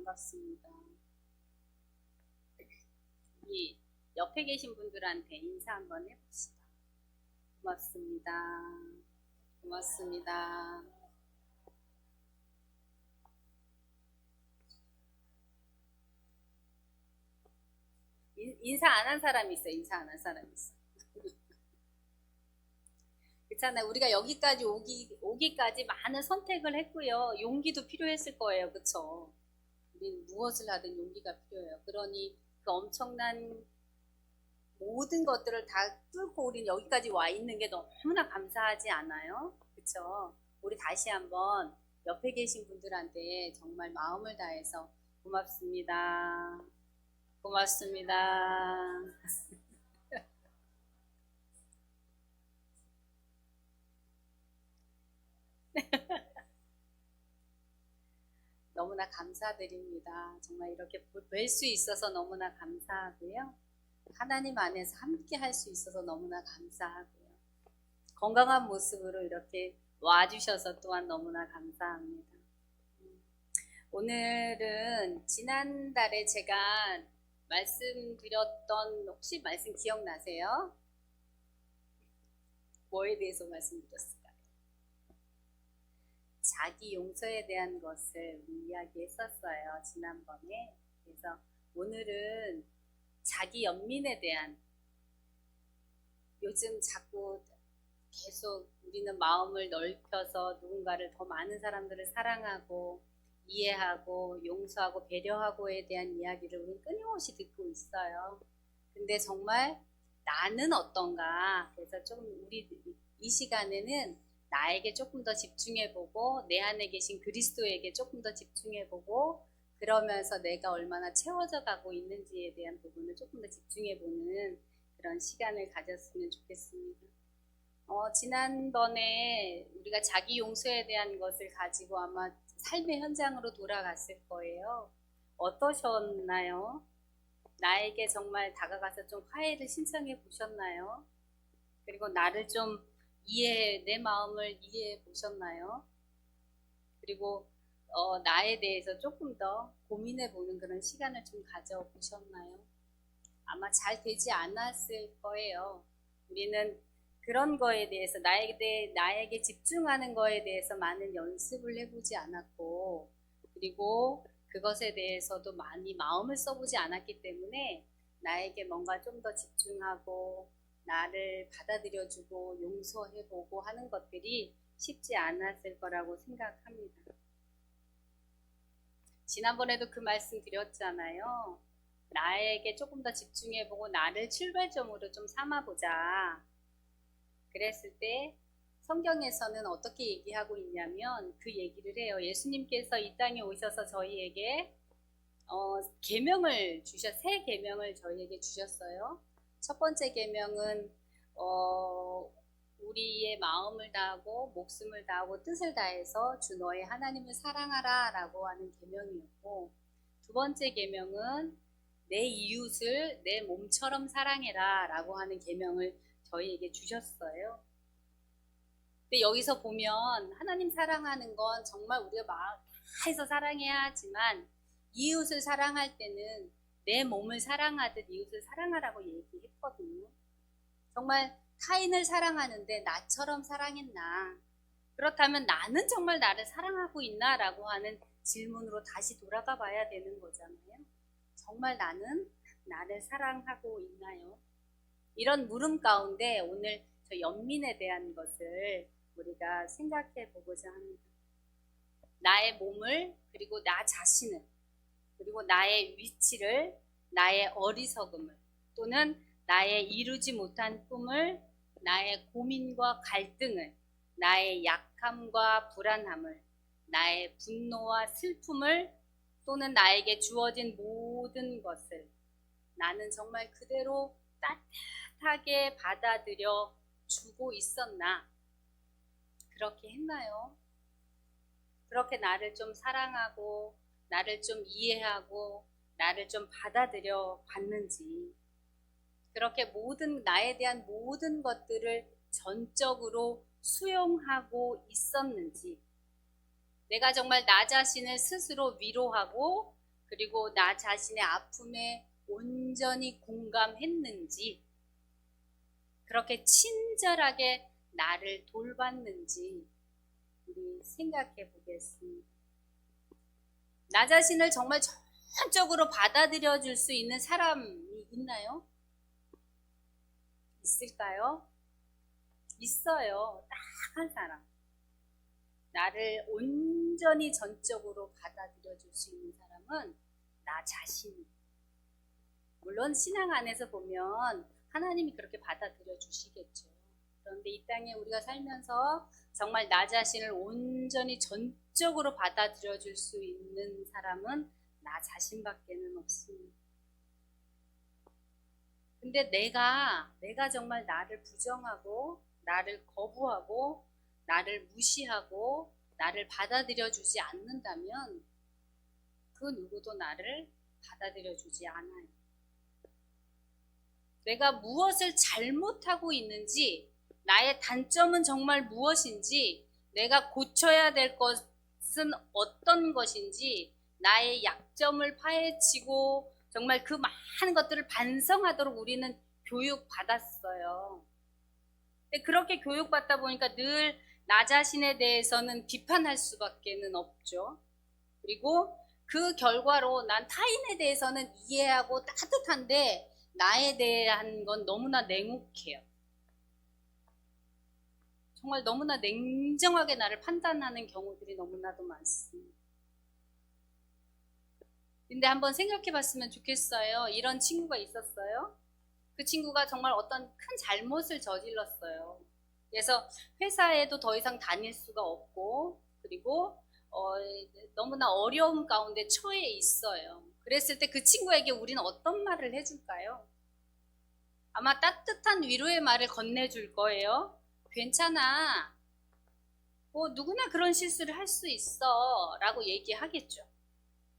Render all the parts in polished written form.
반갑습니다. 우리 옆에 계신 분들한테 인사 한번 해봅시다. 고맙습니다. 고맙습니다. 인사 안 한 사람이 있어. 인사 안 한 사람이 있어. 그렇잖아요. 우리가 여기까지 오기까지 많은 선택을 했고요. 용기도 필요했을 거예요. 그쵸? 우리는 무엇을 하든 용기가 필요해요. 그러니 그 엄청난 모든 것들을 다 뚫고 우리는 여기까지 와 있는 게 너무나 감사하지 않아요? 그쵸? 우리 다시 한번 옆에 계신 분들한테 정말 마음을 다해서 고맙습니다. 고맙습니다. 너무나 감사드립니다. 정말 이렇게 뵐 수 있어서 너무나 감사하고요. 하나님 안에서 함께 할 수 있어서 너무나 감사하고요. 건강한 모습으로 이렇게 와주셔서 또한 너무나 감사합니다. 오늘은 지난달에 제가 말씀드렸던, 혹시 말씀 기억나세요? 뭐에 대해서 말씀드렸을까요? 자기 용서에 대한 것을 이야기했었어요, 지난번에. 그래서 오늘은 자기 연민에 대한, 요즘 자꾸 계속 우리는 마음을 넓혀서 누군가를 더 많은 사람들을 사랑하고 이해하고 용서하고 배려하고에 대한 이야기를 우리는 끊임없이 듣고 있어요. 근데 정말 나는 어떤가? 그래서 좀 우리 이 시간에는 나에게 조금 더 집중해보고 내 안에 계신 그리스도에게 조금 더 집중해보고 그러면서 내가 얼마나 채워져 가고 있는지에 대한 부분을 조금 더 집중해보는 그런 시간을 가졌으면 좋겠습니다. 지난번에 우리가 자기 용서에 대한 것을 가지고 아마 삶의 현장으로 돌아갔을 거예요. 어떠셨나요? 나에게 정말 다가가서 좀 화해를 신청해 보셨나요? 그리고 나를 좀 내 마음을 이해해 보셨나요? 그리고 나에 대해서 조금 더 고민해 보는 그런 시간을 좀 가져 보셨나요? 아마 잘 되지 않았을 거예요. 우리는 그런 거에 대해서 나에게 집중하는 거에 대해서 많은 연습을 해보지 않았고, 그리고 그것에 대해서도 많이 마음을 써보지 않았기 때문에 나에게 뭔가 좀 더 집중하고 나를 받아들여주고 용서해보고 하는 것들이 쉽지 않았을 거라고 생각합니다. 지난번에도 그 말씀 드렸잖아요. 나에게 조금 더 집중해보고 나를 출발점으로 좀 삼아보자. 그랬을 때 성경에서는 어떻게 얘기하고 있냐면 그 얘기를 해요. 예수님께서 이 땅에 오셔서 저희에게 계명을 새 계명을 저희에게 주셨어요. 첫 번째 계명은 우리의 마음을 다하고 목숨을 다하고 뜻을 다해서 주 너의 하나님을 사랑하라 라고 하는 계명이었고, 두 번째 계명은 내 이웃을 내 몸처럼 사랑해라 라고 하는 계명을 저희에게 주셨어요. 근데 여기서 보면 하나님 사랑하는 건 정말 우리가 막 다 해서 사랑해야 하지만 이웃을 사랑할 때는 내 몸을 사랑하듯 이웃을 사랑하라고 얘기했거든요. 정말 타인을 사랑하는데 나처럼 사랑했나? 그렇다면 나는 정말 나를 사랑하고 있나? 라고 하는 질문으로 다시 돌아가 봐야 되는 거잖아요. 정말 나는 나를 사랑하고 있나요? 이런 물음 가운데 오늘 저 연민에 대한 것을 우리가 생각해 보고자 합니다. 나의 몸을, 그리고 나 자신을, 그리고 나의 위치를, 나의 어리석음을, 또는 나의 이루지 못한 꿈을, 나의 고민과 갈등을, 나의 약함과 불안함을, 나의 분노와 슬픔을, 또는 나에게 주어진 모든 것을 나는 정말 그대로 따뜻하게 받아들여 주고 있었나? 그렇게 했나요? 그렇게 나를 좀 사랑하고 나를 좀 이해하고 나를 좀 받아들여 봤는지, 그렇게 나에 대한 모든 것들을 전적으로 수용하고 있었는지, 내가 정말 나 자신을 스스로 위로하고 그리고 나 자신의 아픔에 온전히 공감했는지, 그렇게 친절하게 나를 돌봤는지 우리 생각해 보겠습니다. 나 자신을 정말 전적으로 받아들여 줄 수 있는 사람이 있나요? 있을까요? 있어요. 딱 한 사람. 나를 온전히 전적으로 받아들여 줄 수 있는 사람은 나 자신. 물론 신앙 안에서 보면 하나님이 그렇게 받아들여 주시겠죠. 그런데 이 땅에 우리가 살면서 정말 나 자신을 온전히 전적으로 받아들여 줄 수 있는 사람은 나 자신밖에는 없습니다. 근데 내가 정말 나를 부정하고 나를 거부하고 나를 무시하고 나를 받아들여 주지 않는다면 그 누구도 나를 받아들여 주지 않아요. 내가 무엇을 잘못하고 있는지, 나의 단점은 정말 무엇인지, 내가 고쳐야 될 것은 어떤 것인지, 나의 약점을 파헤치고 정말 그 많은 것들을 반성하도록 우리는 교육받았어요. 근데 그렇게 교육받다 보니까 늘 나 자신에 대해서는 비판할 수밖에는 없죠. 그리고 그 결과로 난 타인에 대해서는 이해하고 따뜻한데 나에 대한 건 너무나 냉혹해요. 정말 너무나 냉정하게 나를 판단하는 경우들이 너무나도 많습니다. 근데 한번 생각해 봤으면 좋겠어요. 이런 친구가 있었어요. 그 친구가 정말 어떤 큰 잘못을 저질렀어요. 그래서 회사에도 더 이상 다닐 수가 없고, 그리고 너무나 어려움 가운데 처해 있어요. 그랬을 때 그 친구에게 우리는 어떤 말을 해줄까요? 아마 따뜻한 위로의 말을 건네줄 거예요. 괜찮아. 뭐 누구나 그런 실수를 할 수 있어 라고 얘기하겠죠.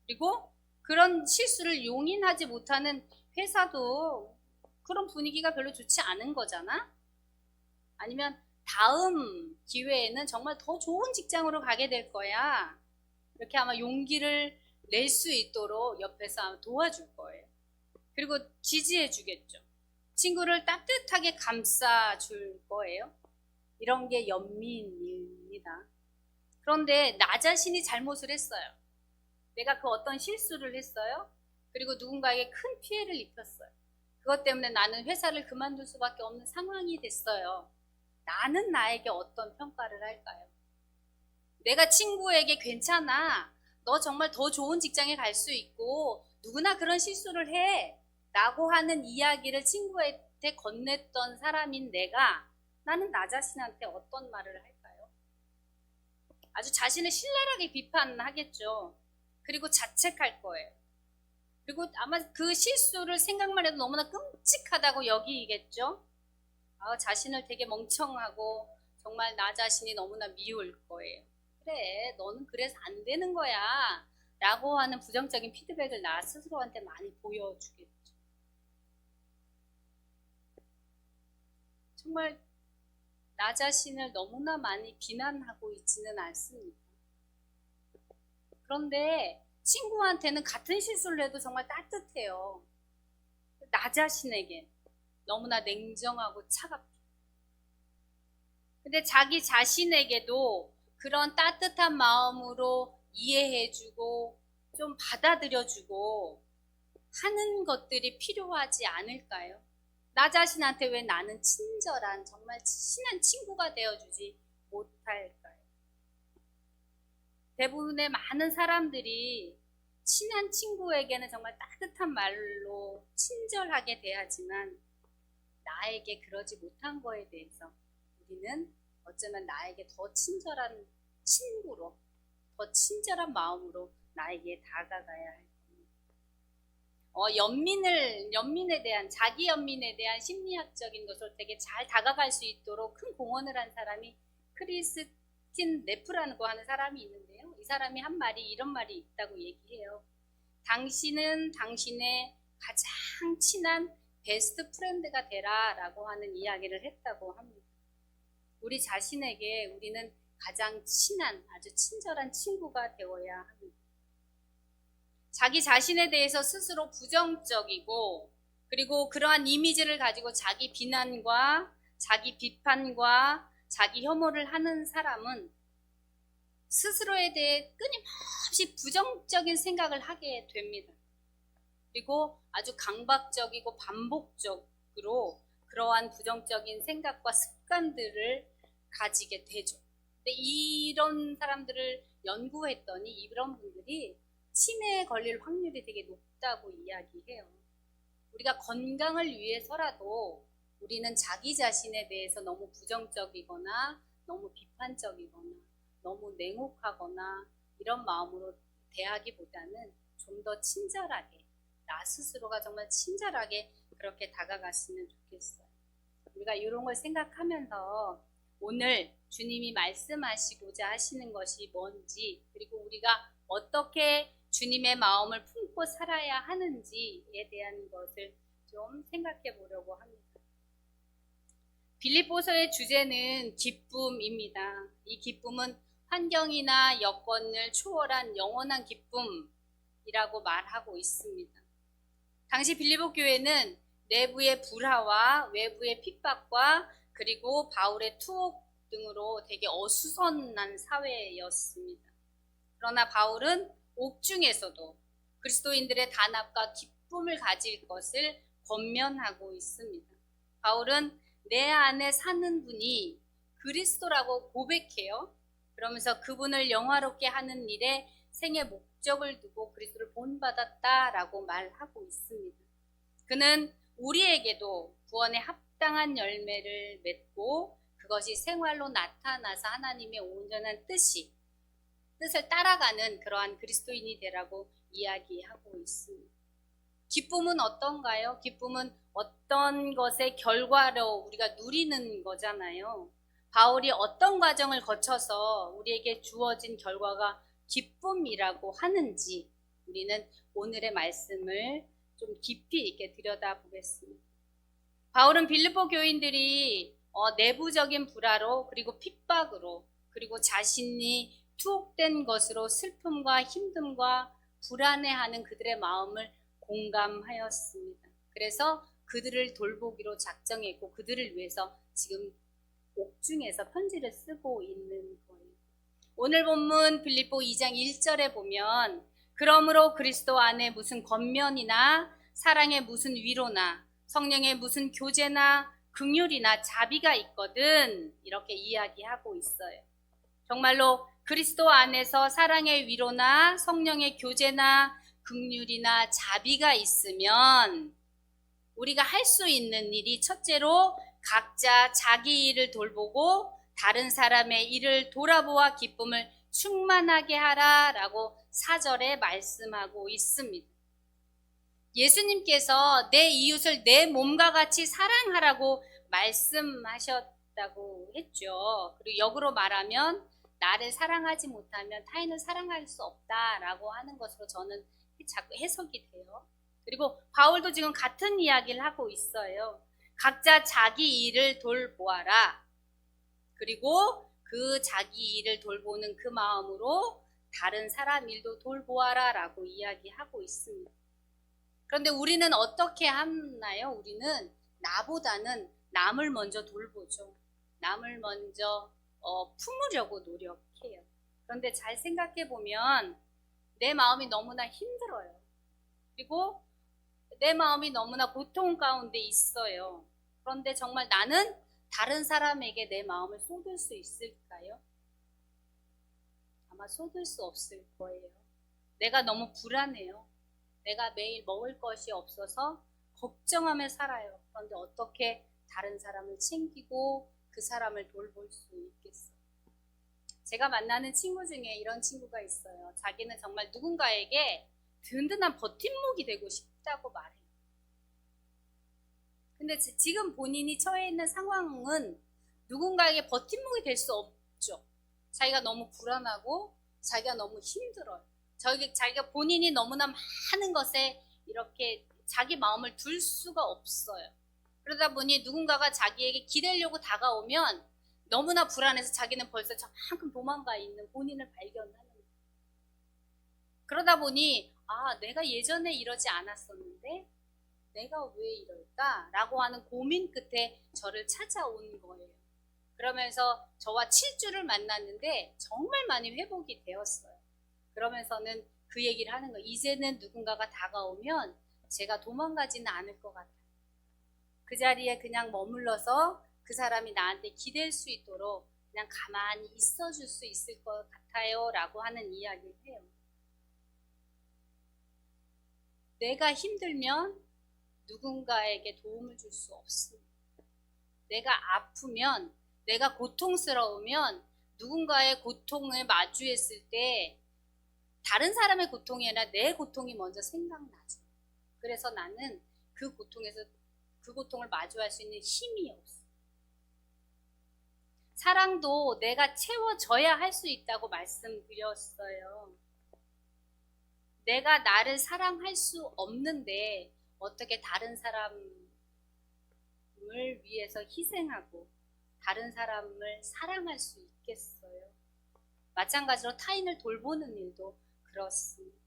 그리고 그런 실수를 용인하지 못하는 회사도 그런 분위기가 별로 좋지 않은 거잖아. 아니면 다음 기회에는 정말 더 좋은 직장으로 가게 될 거야. 이렇게 아마 용기를 낼 수 있도록 옆에서 도와줄 거예요. 그리고 지지해 주겠죠. 친구를 따뜻하게 감싸줄 거예요. 이런 게 연민입니다. 그런데 나 자신이 잘못을 했어요. 내가 그 어떤 실수를 했어요. 그리고 누군가에게 큰 피해를 입혔어요. 그것 때문에 나는 회사를 그만둘 수밖에 없는 상황이 됐어요. 나는 나에게 어떤 평가를 할까요? 내가 친구에게 괜찮아. 너 정말 더 좋은 직장에 갈 수 있고 누구나 그런 실수를 해. 라고 하는 이야기를 친구한테 건넸던 사람인 내가 나는 나 자신한테 어떤 말을 할까요? 아주 자신을 신랄하게 비판하겠죠. 그리고 자책할 거예요. 그리고 아마 그 실수를 생각만 해도 너무나 끔찍하다고 여기겠죠. 자신을 되게 멍청하고 정말 나 자신이 너무나 미울 거예요. 그래, 너는 그래서 안 되는 거야 라고 하는 부정적인 피드백을 나 스스로한테 많이 보여주겠죠. 정말 나 자신을 너무나 많이 비난하고 있지는 않습니다. 그런데 친구한테는 같은 실수를 해도 정말 따뜻해요. 나 자신에게 너무나 냉정하고 차갑죠. 근데 자기 자신에게도 그런 따뜻한 마음으로 이해해주고 좀 받아들여주고 하는 것들이 필요하지 않을까요? 나 자신한테 왜 나는 친절한 정말 친한 친구가 되어주지 못할까요? 대부분의 많은 사람들이 친한 친구에게는 정말 따뜻한 말로 친절하게 대하지만 나에게 그러지 못한 거에 대해서 우리는 어쩌면 나에게 더 친절한 친구로, 더 친절한 마음으로 나에게 다가가야 할 겁니다. 연민에 대한, 자기 연민에 대한 심리학적인 것을 되게 잘 다가갈 수 있도록 큰 공헌을 한 사람이 크리스틴 네프라고 하는 사람이 있는데요. 이 사람이 한 말이 이런 말이 있다고 얘기해요. 당신은 당신의 가장 친한 베스트 프렌드가 되라 라고 하는 이야기를 했다고 합니다. 우리 자신에게 우리는 가장 친한 아주 친절한 친구가 되어야 합니다. 자기 자신에 대해서 스스로 부정적이고 그리고 그러한 이미지를 가지고 자기 비난과 자기 비판과 자기 혐오를 하는 사람은 스스로에 대해 끊임없이 부정적인 생각을 하게 됩니다. 그리고 아주 강박적이고 반복적으로 그러한 부정적인 생각과 습관들을 가지게 되죠. 근데 이런 사람들을 연구했더니 이런 분들이 치매에 걸릴 확률이 되게 높다고 이야기해요. 우리가 건강을 위해서라도 우리는 자기 자신에 대해서 너무 부정적이거나 너무 비판적이거나 너무 냉혹하거나 이런 마음으로 대하기보다는 좀 더 친절하게 나 스스로가 정말 친절하게 그렇게 다가갔으면 좋겠어요. 우리가 이런 걸 생각하면서 오늘 주님이 말씀하시고자 하시는 것이 뭔지 그리고 우리가 어떻게 주님의 마음을 품고 살아야 하는지에 대한 것을 좀 생각해 보려고 합니다. 빌립보서의 주제는 기쁨입니다. 이 기쁨은 환경이나 여건을 초월한 영원한 기쁨이라고 말하고 있습니다. 당시 빌립보 교회는 내부의 불화와 외부의 핍박과 그리고 바울의 투옥 등으로 되게 어수선한 사회였습니다. 그러나 바울은 옥중에서도 그리스도인들의 단합과 기쁨을 가질 것을 권면하고 있습니다. 바울은 내 안에 사는 분이 그리스도라고 고백해요. 그러면서 그분을 영화롭게 하는 일에 생의 목적을 두고 그리스도를 본받았다라고 말하고 있습니다. 그는 우리에게도 구원에 합당한 열매를 맺고 그것이 생활로 나타나서 하나님의 온전한 뜻을 따라가는 그러한 그리스도인이 되라고 이야기하고 있습니다. 기쁨은 어떤가요? 기쁨은 어떤 것의 결과로 우리가 누리는 거잖아요. 바울이 어떤 과정을 거쳐서 우리에게 주어진 결과가 기쁨이라고 하는지 우리는 오늘의 말씀을 좀 깊이 있게 들여다보겠습니다. 바울은 빌립보 교인들이 내부적인 불화로 그리고 핍박으로 그리고 자신이 투옥된 것으로 슬픔과 힘듦과 불안해하는 그들의 마음을 공감하였습니다. 그래서 그들을 돌보기로 작정했고 그들을 위해서 지금 옥중에서 편지를 쓰고 있는 거예요. 오늘 본문 빌립보 2장 1절에 보면 그러므로 그리스도 안에 무슨 권면이나 사랑의 무슨 위로나 성령의 무슨 교제나 긍휼이나 자비가 있거든 이렇게 이야기하고 있어요. 정말로 그리스도 안에서 사랑의 위로나 성령의 교제나 긍휼이나 자비가 있으면 우리가 할 수 있는 일이 첫째로 각자 자기 일을 돌보고 다른 사람의 일을 돌아보아 기쁨을 충만하게 하라라고 4절에 말씀하고 있습니다. 예수님께서 내 이웃을 내 몸과 같이 사랑하라고 말씀하셨다고 했죠. 그리고 역으로 말하면 나를 사랑하지 못하면 타인을 사랑할 수 없다라고 하는 것으로 저는 자꾸 해석이 돼요. 그리고 바울도 지금 같은 이야기를 하고 있어요. 각자 자기 일을 돌보아라. 그리고 그 자기 일을 돌보는 그 마음으로 다른 사람 일도 돌보아라 라고 이야기하고 있습니다. 그런데 우리는 어떻게 하나요? 우리는 나보다는 남을 먼저 돌보죠. 남을 먼저 품으려고 노력해요. 그런데 잘 생각해 보면 내 마음이 너무나 힘들어요. 그리고 내 마음이 너무나 고통 가운데 있어요. 그런데 정말 나는 다른 사람에게 내 마음을 쏟을 수 있을까요? 아마 쏟을 수 없을 거예요. 내가 너무 불안해요. 내가 매일 먹을 것이 없어서 걱정하며 살아요. 그런데 어떻게 다른 사람을 챙기고 그 사람을 돌볼 수 있겠어요? 제가 만나는 친구 중에 이런 친구가 있어요. 자기는 정말 누군가에게 든든한 버팀목이 되고 싶다고 말해요. 근데 지금 본인이 처해 있는 상황은 누군가에게 버팀목이 될 수 없죠. 자기가 너무 불안하고 자기가 너무 힘들어요. 자기가 본인이 너무나 많은 것에 이렇게 자기 마음을 둘 수가 없어요. 그러다 보니 누군가가 자기에게 기대려고 다가오면 너무나 불안해서 자기는 벌써 저만큼 도망가 있는 본인을 발견하는 거예요. 그러다 보니 아, 내가 예전에 이러지 않았었는데 내가 왜 이럴까? 라고 하는 고민 끝에 저를 찾아온 거예요. 그러면서 저와 7주를 만났는데 정말 많이 회복이 되었어요. 그러면서는 그 얘기를 하는 거예요. 이제는 누군가가 다가오면 제가 도망가지는 않을 것 같아요. 그 자리에 그냥 머물러서 그 사람이 나한테 기댈 수 있도록 그냥 가만히 있어줄 수 있을 것 같아요. 라고 하는 이야기를 해요. 내가 힘들면 누군가에게 도움을 줄 수 없습니다. 내가 아프면, 내가 고통스러우면 누군가의 고통을 마주했을 때 다른 사람의 고통이 아니라 내 고통이 먼저 생각나죠. 그래서 나는 그 고통에서 그 고통을 마주할 수 있는 힘이 없어. 사랑도 내가 채워져야 할 수 있다고 말씀드렸어요. 내가 나를 사랑할 수 없는데 어떻게 다른 사람을 위해서 희생하고 다른 사람을 사랑할 수 있겠어요? 마찬가지로 타인을 돌보는 일도 그렇습니다.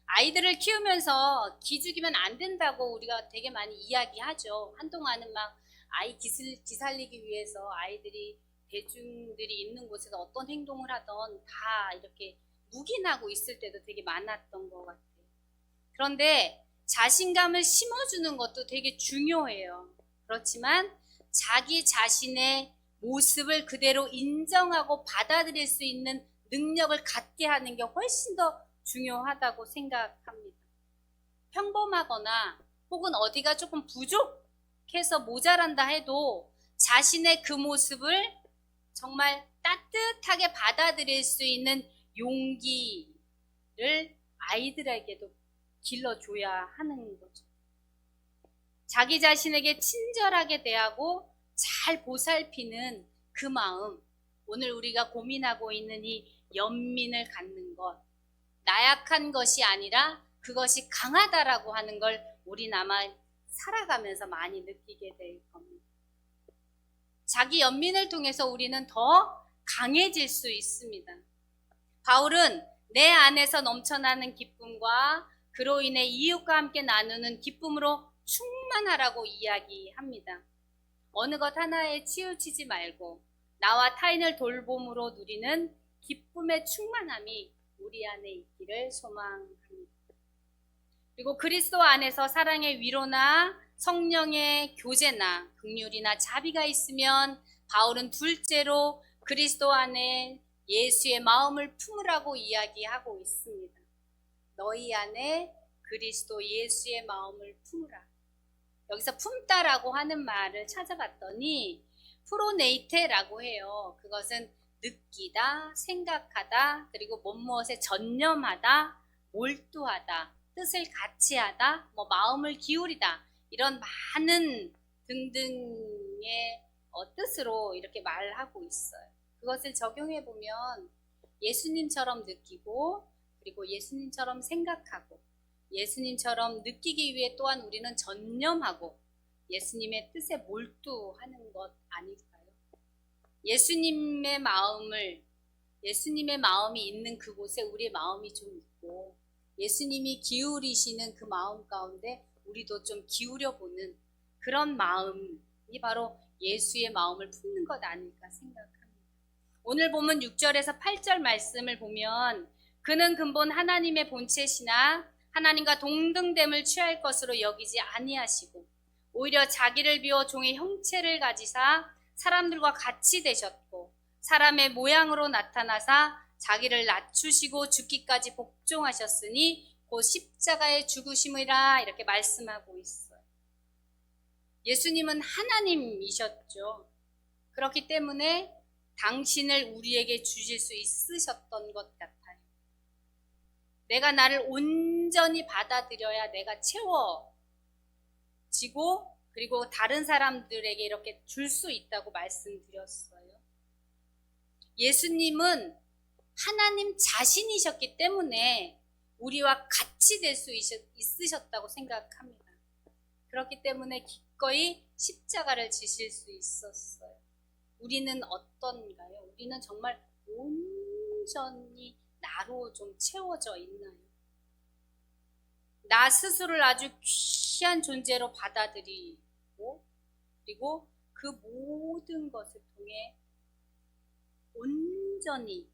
아이들을 키우면서 기죽이면 안 된다고 우리가 되게 많이 이야기하죠. 한동안은 막 아이 기살리기 위해서 아이들이 대중들이 있는 곳에서 어떤 행동을 하던 다 이렇게 묵인하고 있을 때도 되게 많았던 것 같아요. 그런데 자신감을 심어주는 것도 되게 중요해요. 그렇지만 자기 자신의 모습을 그대로 인정하고 받아들일 수 있는 능력을 갖게 하는 게 훨씬 더 중요하다고 생각합니다. 평범하거나 혹은 어디가 조금 부족해서 모자란다 해도 자신의 그 모습을 정말 따뜻하게 받아들일 수 있는 용기를 아이들에게도 길러줘야 하는 거죠. 자기 자신에게 친절하게 대하고 잘 보살피는 그 마음, 오늘 우리가 고민하고 있는 이 연민을 갖는 것, 나약한 것이 아니라 그것이 강하다라고 하는 걸 우리 아마 살아가면서 많이 느끼게 될 겁니다. 자기 연민을 통해서 우리는 더 강해질 수 있습니다. 바울은 내 안에서 넘쳐나는 기쁨과 그로 인해 이웃과 함께 나누는 기쁨으로 충만하라고 이야기합니다. 어느 것 하나에 치우치지 말고 나와 타인을 돌봄으로 누리는 기쁨의 충만함이 우리 안에 있기를 소망합니다. 그리고 그리스도 안에서 사랑의 위로나 성령의 교제나 긍휼이나 자비가 있으면 바울은 둘째로 그리스도 안에 예수의 마음을 품으라고 이야기하고 있습니다. 너희 안에 그리스도 예수의 마음을 품으라. 여기서 품다라고 하는 말을 찾아봤더니 프로네이테라고 해요. 그것은 느끼다, 생각하다, 그리고 무엇에 전념하다, 몰두하다, 뜻을 같이 하다, 마음을 기울이다, 이런 많은 등등의 뜻으로 이렇게 말하고 있어요. 그것을 적용해 보면 예수님처럼 느끼고 그리고 예수님처럼 생각하고 예수님처럼 느끼기 위해 또한 우리는 전념하고 예수님의 뜻에 몰두하는 것 아닐까요? 예수님의 마음이 있는 그곳에 우리의 마음이 좀 있고 예수님이 기울이시는 그 마음 가운데 우리도 좀 기울여 보는 그런 마음이 바로 예수의 마음을 품는 것 아닐까 생각합니다. 오늘 보면 6절에서 8절 말씀을 보면 그는 근본 하나님의 본체시나 하나님과 동등됨을 취할 것으로 여기지 아니하시고 오히려 자기를 비워 종의 형체를 가지사 사람들과 같이 되셨고 사람의 모양으로 나타나사 자기를 낮추시고 죽기까지 복종하셨으니 곧 십자가의 죽으심이라 이렇게 말씀하고 있어요. 예수님은 하나님이셨죠. 그렇기 때문에 당신을 우리에게 주실 수 있으셨던 것 같아요. 내가 나를 온전히 받아들여야 내가 채워지고 그리고 다른 사람들에게 이렇게 줄 수 있다고 말씀드렸어요. 예수님은 하나님 자신이셨기 때문에 우리와 같이 될 수 있으셨다고 생각합니다. 그렇기 때문에 기꺼이 십자가를 지실 수 있었어요. 우리는 어떤가요? 우리는 정말 온전히 나로 좀 채워져 있나요? 나 스스로를 아주 귀한 존재로 받아들이고, 그리고 그 모든 것을 통해 온전히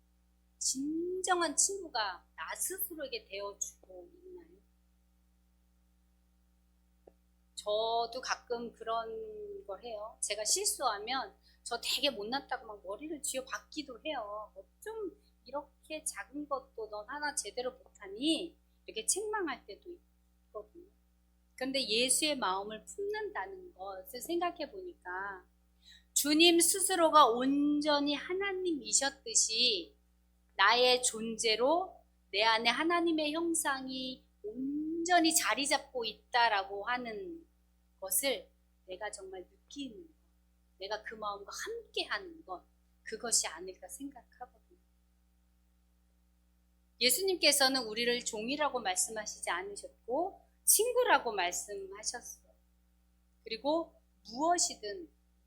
진정한 친구가 나 스스로에게 되어주고 있나요? 저도 가끔 그런 걸 해요. 제가 실수하면 저 되게 못났다고 막 머리를 쥐어박기도 해요. 좀 이렇게 작은 것도 넌 하나 제대로 못하니? 이렇게 책망할 때도 있거든요. 그런데 예수의 마음을 품는다는 것을 생각해 보니까 주님 스스로가 온전히 하나님이셨듯이 나의 존재로 내 안에 하나님의 형상이 온전히 자리 잡고 있다라고 하는 것을 내가 정말 느끼는 것, 내가 그 마음과 함께 하는 것, 그것이 아닐까 생각하거든요. 예수님께서는 우리를 종이라고 말씀하시지 않으셨고 친구라고 말씀하셨어요. 그리고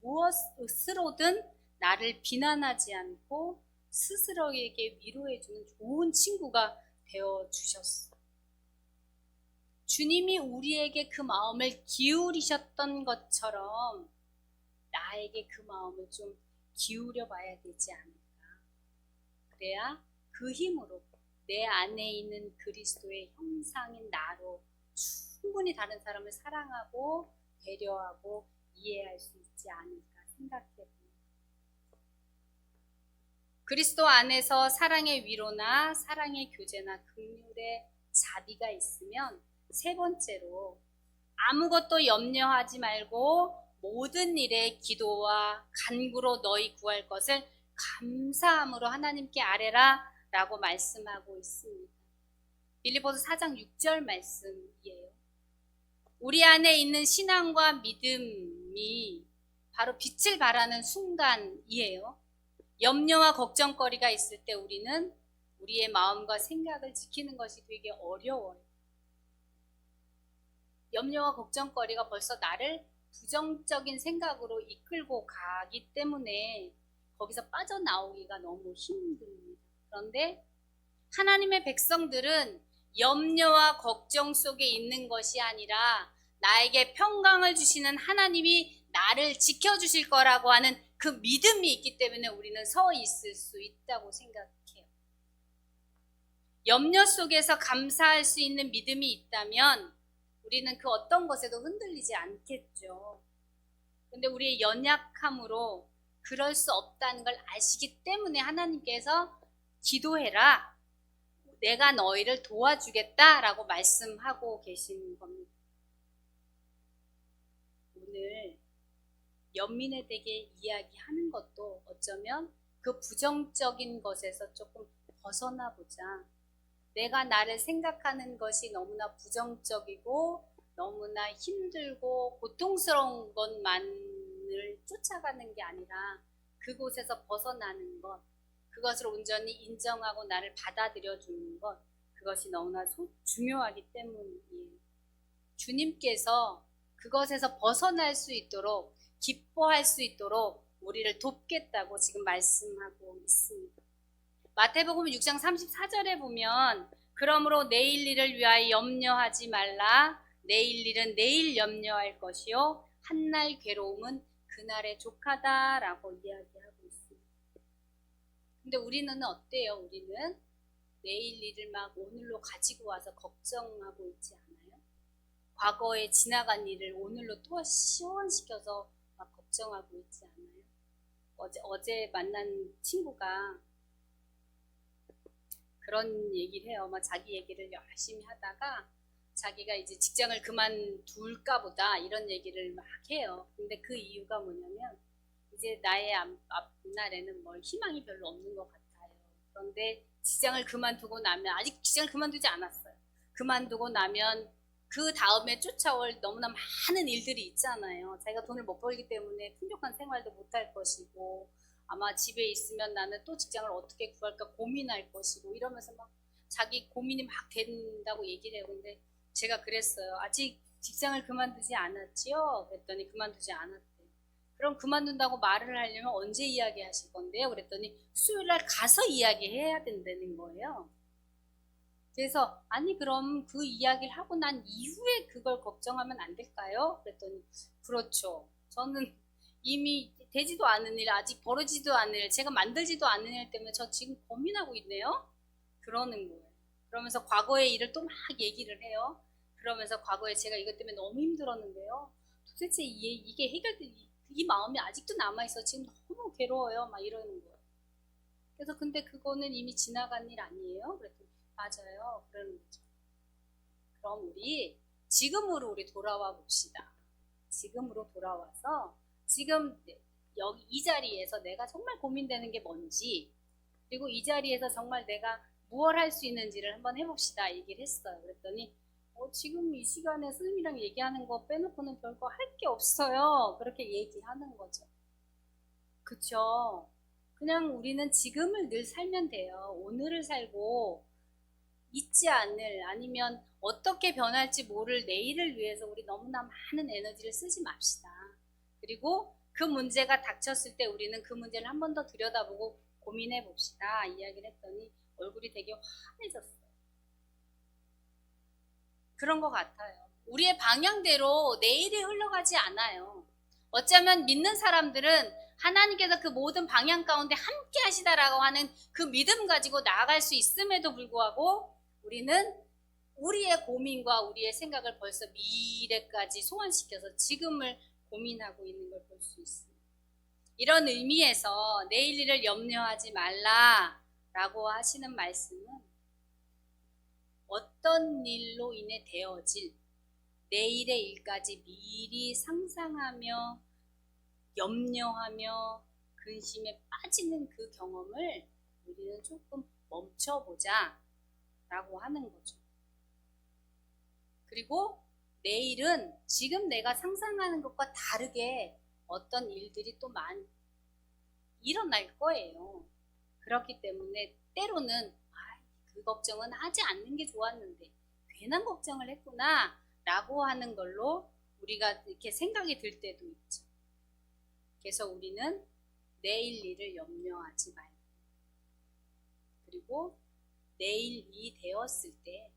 무엇으로든 나를 비난하지 않고 스스로에게 위로해주는 좋은 친구가 되어주셨어요. 주님이 우리에게 그 마음을 기울이셨던 것처럼 나에게 그 마음을 좀 기울여 봐야 되지 않을까. 그래야 그 힘으로 내 안에 있는 그리스도의 형상인 나로 충분히 다른 사람을 사랑하고 배려하고 이해할 수 있지 않을까 생각해 봅니다. 그리스도 안에서 사랑의 위로나 사랑의 교제나 긍휼의 자비가 있으면 세 번째로 아무것도 염려하지 말고 모든 일에 기도와 간구로 너희 구할 것을 감사함으로 하나님께 아뢰라 라고 말씀하고 있습니다. 빌립보서 4장 6절 말씀이에요. 우리 안에 있는 신앙과 믿음이 바로 빛을 발하는 순간이에요. 염려와 걱정거리가 있을 때 우리는 우리의 마음과 생각을 지키는 것이 되게 어려워요. 염려와 걱정거리가 벌써 나를 부정적인 생각으로 이끌고 가기 때문에 거기서 빠져나오기가 너무 힘듭니다. 그런데 하나님의 백성들은 염려와 걱정 속에 있는 것이 아니라 나에게 평강을 주시는 하나님이 나를 지켜주실 거라고 하는 그 믿음이 있기 때문에 우리는 서 있을 수 있다고 생각해요. 염려 속에서 감사할 수 있는 믿음이 있다면 우리는 그 어떤 것에도 흔들리지 않겠죠. 근데 우리의 연약함으로 그럴 수 없다는 걸 아시기 때문에 하나님께서 기도해라. 내가 너희를 도와주겠다라고 말씀하고 계신 겁니다. 오늘 연민에 대해 이야기하는 것도 어쩌면 그 부정적인 것에서 조금 벗어나 보자. 내가 나를 생각하는 것이 너무나 부정적이고 너무나 힘들고 고통스러운 것만을 쫓아가는 게 아니라 그곳에서 벗어나는 것, 그것을 온전히 인정하고 나를 받아들여 주는 것, 그것이 너무나 중요하기 때문이에요. 주님께서 그것에서 벗어날 수 있도록 기뻐할 수 있도록 우리를 돕겠다고 지금 말씀하고 있습니다. 마태복음 6장 34절에 보면 그러므로 내일 일을 위하여 염려하지 말라. 내일 일은 내일 염려할 것이요 한날 괴로움은 그날의 족하다라고 이야기하고 있습니다. 근데 우리는 어때요? 우리는 내일 일을 막 오늘로 가지고 와서 걱정하고 있지 않아요? 과거에 지나간 일을 오늘로 또 시원시켜서 막 걱정하고 있지 않아요? 어제 만난 친구가 그런 얘기를 해요. 막 자기 얘기를 열심히 하다가 자기가 이제 직장을 그만둘까 보다 이런 얘기를 막 해요. 근데 그 이유가 뭐냐면 이제 나의 앞날에는 뭘 희망이 별로 없는 것 같아요. 그런데 직장을 그만두고 나면 아직 직장을 그만두지 않았어요. 그만두고 나면 그 다음에 쫓아올 너무나 많은 일들이 있잖아요. 자기가 돈을 못 벌기 때문에 풍족한 생활도 못할 것이고 아마 집에 있으면 나는 또 직장을 어떻게 구할까 고민할 것이고 이러면서 막 자기 고민이 막 된다고 얘기를 해요. 근데 제가 그랬어요. 아직 직장을 그만두지 않았지요? 그랬더니 그만두지 않았대요. 그럼 그만둔다고 말을 하려면 언제 이야기하실 건데요? 그랬더니 수요일날 가서 이야기해야 된다는 거예요. 그래서 아니 그럼 그 이야기를 하고 난 이후에 그걸 걱정하면 안 될까요? 그랬더니 그렇죠. 저는 이미 되지도 않은 일, 아직 벌어지지도 않은 일, 제가 만들지도 않은 일 때문에 저 지금 고민하고 있네요. 그러는 거예요. 그러면서 과거의 일을 또 막 얘기를 해요. 그러면서 과거에 제가 이것 때문에 너무 힘들었는데요. 도대체 이게 해결된 이 마음이 아직도 남아있어. 지금 너무 괴로워요. 막 이러는 거예요. 그래서 근데 그거는 이미 지나간 일 아니에요? 그랬더니 맞아요. 그러는 거죠. 그럼 우리 지금으로 우리 돌아와 봅시다. 지금으로 돌아와서 지금 여기 이 자리에서 내가 정말 고민되는 게 뭔지 그리고 이 자리에서 정말 내가 무엇 할 수 있는지를 한번 해봅시다 얘기를 했어요. 그랬더니 지금 이 시간에 선생님이랑 얘기하는 거 빼놓고는 별거 할 게 없어요. 그렇게 얘기하는 거죠. 그쵸? 그냥 우리는 지금을 늘 살면 돼요. 오늘을 살고 잊지 않을 아니면 어떻게 변할지 모를 내일을 위해서 우리 너무나 많은 에너지를 쓰지 맙시다. 그리고 그 문제가 닥쳤을 때 우리는 그 문제를 한 번 더 들여다보고 고민해 봅시다. 이야기를 했더니 얼굴이 되게 환해졌어요. 그런 것 같아요. 우리의 방향대로 내일이 흘러가지 않아요. 어쩌면 믿는 사람들은 하나님께서 그 모든 방향 가운데 함께 하시다라고 하는 그 믿음 가지고 나아갈 수 있음에도 불구하고 우리는 우리의 고민과 우리의 생각을 벌써 미래까지 소환시켜서 지금을 고민하고 있는 걸 볼 수 있습니다. 이런 의미에서 내일 일을 염려하지 말라라고 하시는 말씀은 어떤 일로 인해 되어질 내일의 일까지 미리 상상하며 염려하며 근심에 빠지는 그 경험을 우리는 조금 멈춰보자 라고 하는 거죠. 그리고 내일은 지금 내가 상상하는 것과 다르게 어떤 일들이 또 일어날 거예요. 그렇기 때문에 때로는 그 걱정은 하지 않는 게 좋았는데 괜한 걱정을 했구나 라고 하는 걸로 우리가 이렇게 생각이 들 때도 있죠. 그래서 우리는 내일 일을 염려하지 말고 그리고 내일이 되었을 때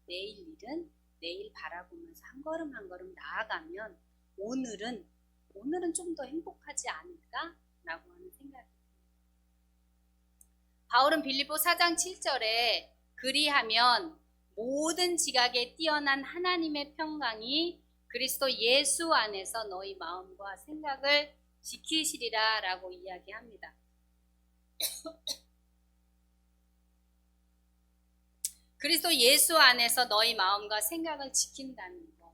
내일 일은 내일 바라보면서 한 걸음 한 걸음 나아가면 오늘은 좀 더 행복하지 않을까라고 하는 생각이 듭니다. 바울은 빌립보 4장 7절에 그리하면 모든 지각에 뛰어난 하나님의 평강이 그리스도 예수 안에서 너희 마음과 생각을 지키시리라 라고 이야기합니다. 그리스도 예수 안에서 너희 마음과 생각을 지킨다는 것.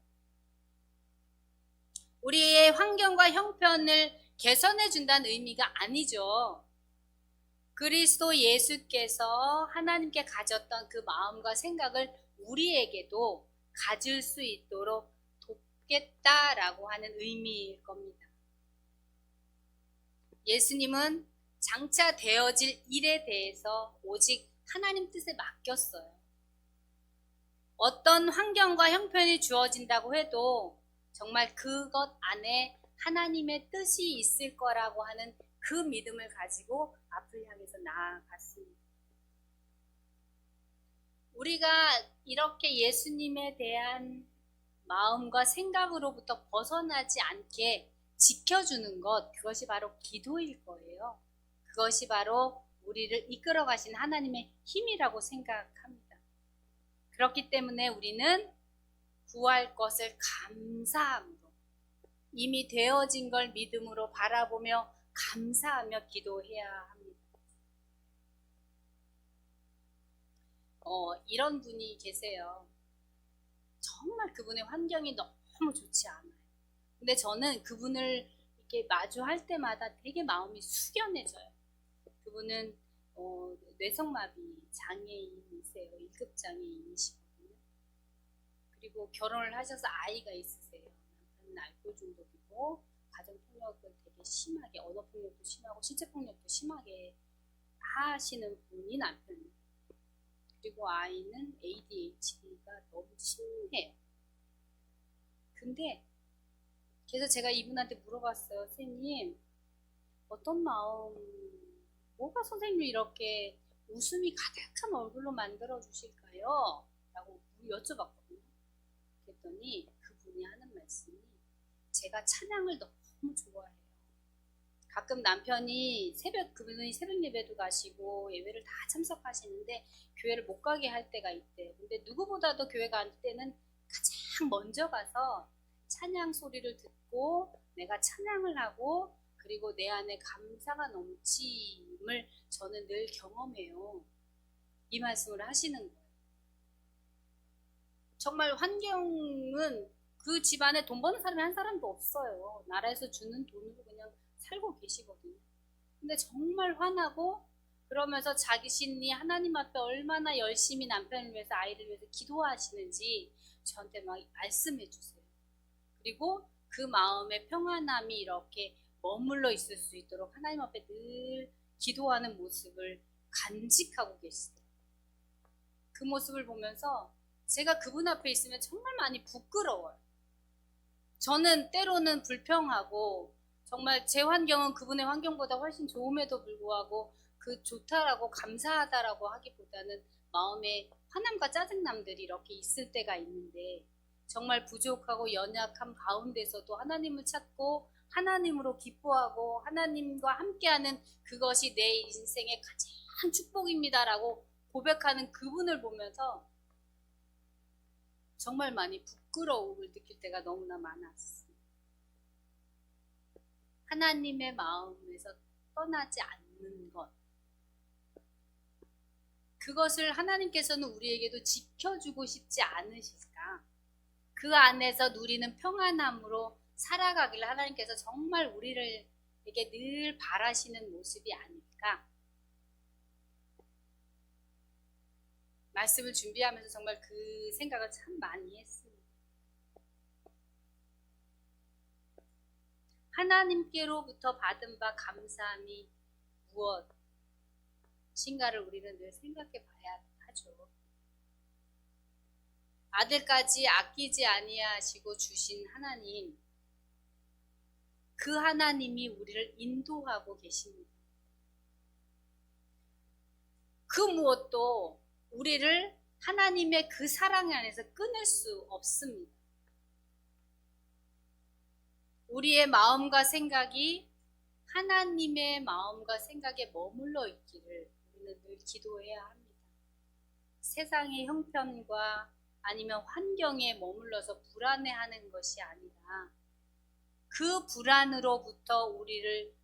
우리의 환경과 형편을 개선해 준다는 의미가 아니죠. 그리스도 예수께서 하나님께 가졌던 그 마음과 생각을 우리에게도 가질 수 있도록 돕겠다라고 하는 의미일 겁니다. 예수님은 장차 되어질 일에 대해서 오직 하나님 뜻에 맡겼어요. 어떤 환경과 형편이 주어진다고 해도 정말 그것 안에 하나님의 뜻이 있을 거라고 하는 그 믿음을 가지고 앞을 향해서 나아갔습니다. 우리가 이렇게 예수님에 대한 마음과 생각으로부터 벗어나지 않게 지켜주는 것, 그것이 바로 기도일 거예요. 그것이 바로 우리를 이끌어 가신 하나님의 힘이라고 생각합니다. 그렇기 때문에 우리는 구할 것을 감사함으로 이미 되어진 걸 믿음으로 바라보며 감사하며 기도해야 합니다. 이런 분이 계세요. 정말 그분의 환경이 너무 좋지 않아요. 근데 저는 그분을 이렇게 마주할 때마다 되게 마음이 숙연해져요. 그분은 뇌성마비 장애인이세요. 1급 장애인이시거든요. 그리고 결혼을 하셔서 아이가 있으세요. 남편은 알코올 중독이고 가정폭력을 되게 심하게 언어폭력도 심하고 신체폭력도 심하게 하시는 분이 남편이에요. 그리고 아이는 ADHD가 너무 심해요. 근데 그래서 제가 이분한테 물어봤어요. 선생님 어떤 마음 뭐가 선생님을 이렇게 웃음이 가득한 얼굴로 만들어 주실까요? 라고 여쭤봤거든요. 그랬더니 그분이 하는 말씀이 제가 찬양을 너무 좋아해요. 가끔 남편이 그분이 새벽 예배도 가시고 예배를 다 참석하시는데 교회를 못 가게 할 때가 있대요. 근데 누구보다도 교회 갈 때는 가장 먼저 가서 찬양 소리를 듣고 내가 찬양을 하고 그리고 내 안에 감사가 넘침을 저는 늘 경험해요. 이 말씀을 하시는 거예요. 정말 환경은 그 집안에 돈 버는 사람이 한 사람도 없어요. 나라에서 주는 돈으로 그냥 살고 계시거든요. 근데 정말 화나고 그러면서 자신이 하나님 앞에 얼마나 열심히 남편을 위해서 아이를 위해서 기도하시는지 저한테 막 말씀해 주세요. 그리고 그 마음의 평안함이 이렇게 머물러 있을 수 있도록 하나님 앞에 늘 기도하는 모습을 간직하고 계시더라고요. 그 모습을 보면서 제가 그분 앞에 있으면 정말 많이 부끄러워요. 저는 때로는 불평하고 정말 제 환경은 그분의 환경보다 훨씬 좋음에도 불구하고 그 좋다라고 감사하다라고 하기보다는 마음에 화남과 짜증남들이 이렇게 있을 때가 있는데 정말 부족하고 연약함 가운데서도 하나님을 찾고 하나님으로 기뻐하고 하나님과 함께하는 그것이 내 인생의 가장 축복입니다라고 고백하는 그분을 보면서 정말 많이 부끄러움을 느낄 때가 너무나 많았어요. 하나님의 마음에서 떠나지 않는 것. 그것을 하나님께서는 우리에게도 지켜주고 싶지 않으실까? 그 안에서 누리는 평안함으로 살아가길 하나님께서 정말 우리에게 늘 바라시는 모습이 아닐까? 말씀을 준비하면서 정말 그 생각을 참 많이 했습니다. 하나님께로부터 받은 바 감사함이 무엇인가를 우리는 늘 생각해 봐야 하죠. 아들까지 아끼지 아니하시고 주신 하나님, 그 하나님이 우리를 인도하고 계십니다. 그 무엇도 우리를 하나님의 그 사랑 안에서 끊을 수 없습니다. 우리의 마음과 생각이 하나님의 마음과 생각에 머물러 있기를 우리는 늘 기도해야 합니다. 세상의 형편과 아니면 환경에 머물러서 불안해하는 것이 아니라 그 불안으로부터 우리를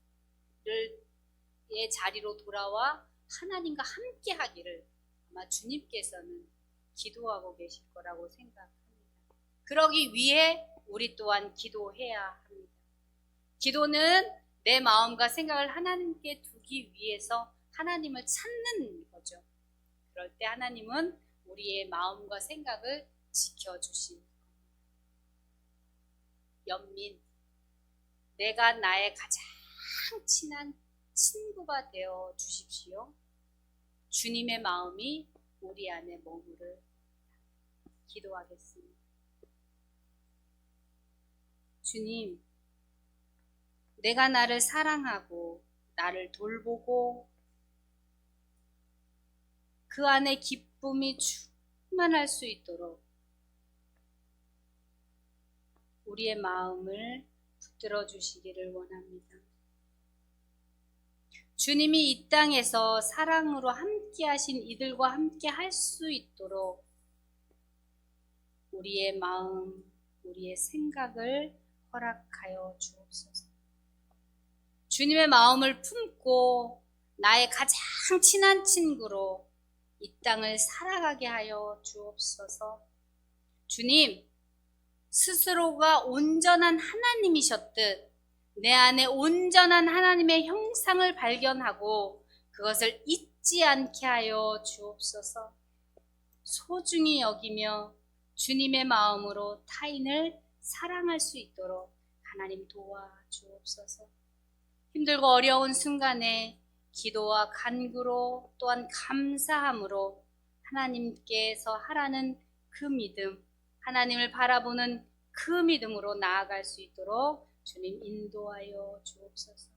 의 자리로 돌아와 하나님과 함께 하기를 아마 주님께서는 기도하고 계실 거라고 생각합니다. 그러기 위해 우리 또한 기도해야 합니다. 기도는 내 마음과 생각을 하나님께 두기 위해서 하나님을 찾는 거죠. 그럴 때 하나님은 우리의 마음과 생각을 지켜주실 겁니다. 연민, 내가 나의 가장 친한 친구가 되어 주십시오. 주님의 마음이 우리 안에 머무를 기도하겠습니다. 주님, 내가 나를 사랑하고 나를 돌보고 그 안에 기쁨이 충만할 수 있도록 우리의 마음을 붙들어 주시기를 원합니다. 주님이 이 땅에서 사랑으로 함께 하신 이들과 함께 할 수 있도록 우리의 마음, 우리의 생각을 허락하여 주옵소서. 주님의 마음을 품고 나의 가장 친한 친구로 이 땅을 살아가게 하여 주옵소서. 주님, 스스로가 온전한 하나님이셨듯 내 안에 온전한 하나님의 형상을 발견하고 그것을 잊지 않게 하여 주옵소서. 소중히 여기며 주님의 마음으로 타인을 사랑할 수 있도록 하나님 도와주옵소서. 힘들고 어려운 순간에 기도와 간구로 또한 감사함으로 하나님께서 하라는 그 믿음, 하나님을 바라보는 그 믿음으로 나아갈 수 있도록 주님 인도하여 주옵소서.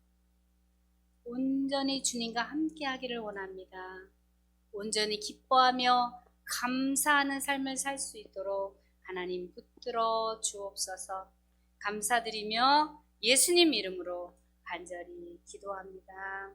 온전히 주님과 함께 하기를 원합니다. 온전히 기뻐하며 감사하는 삶을 살 수 있도록 하나님 붙들어 주옵소서. 감사드리며 예수님 이름으로 간절히 기도합니다.